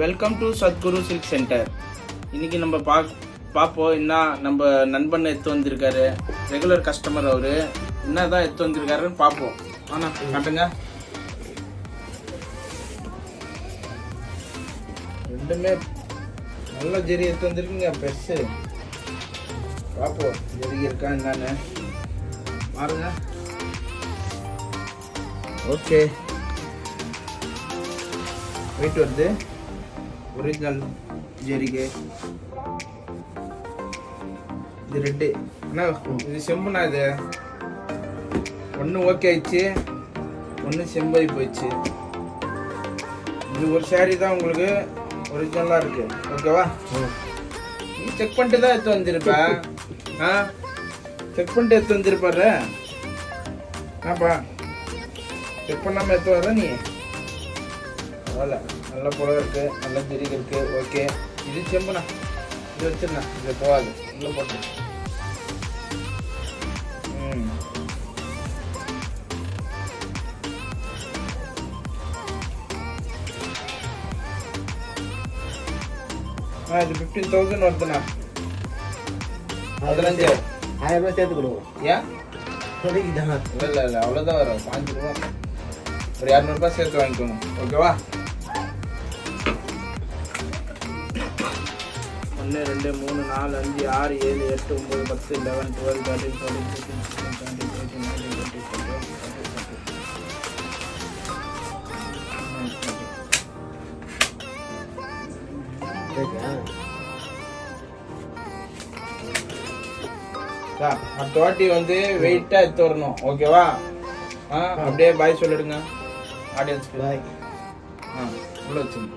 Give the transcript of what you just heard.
Welcome to Sadhguru silk centre. இன்னைக்கு நம்ம பார்ப்போம் என்ன நம்ம நண்பன் எடுத்து வந்திருக்காரு. ரெகுலர் கஸ்டமர் அவரு. என்னதான் எடுத்து வந்திருக்காருன்னு பார்ப்போம். ஆனா காட்டுங்க. ரெண்டுமே நல்ல ஜெரி எடுத்து வந்திருக்குங்க. பெருசு பார்ப்போம் ஜெரி இருக்கா என்னன்னு பாருங்க. ஓகே, வெயிட் வருது. ஒரிஜினல் ஜெரிகே இது ரெட்டு அண்ணா. இது செம்புண்ணா. இது ஒன்று ஓகே ஆயிடுச்சு, ஒன்று செம்பாகி போயிடுச்சு. இது ஒரு சாரி தான் உங்களுக்கு ஒரிஜினலாக இருக்கு. ஓகேவா? நீ செக் பண்ணிட்டு தான் எடுத்து வந்திருப்பேன். செக் பண்ணிட்டு எடுத்து வந்திருப்பாரு. என்னப்பா செக் பண்ணாமல் எடுத்து வர நீ? பரவாயில்ல, நல்ல புடவை இருக்கு, நல்ல ஜெரிகை இருக்கு. ஓகே, இது செம்புண்ணா. இது வச்சிருந்தா இது போகாது. உள்ள போட்டு இது 15,000 வருதுண்ணா. 15,000 ரூபாய் சேர்த்து கொடுவோம். ஏன்? இல்லை அவ்வளோதான் வரும். 5 ரூபா, ஒரு 200 ரூபாய் சேர்த்து வாங்கிக்கோங்க. ஓகேவா? 1 2 3 4 5 6 7 8 9 10 11 12 13 14 15 16 17 18 19 அடுத்த வாட்டி வந்து வெயிட்டா எடுத்து வரணும். ஓகேவா? அப்படியே பாய் சொல்லிடுங்க ஆடியன்ஸ்க்கு. உள்ள வச்சுங்க.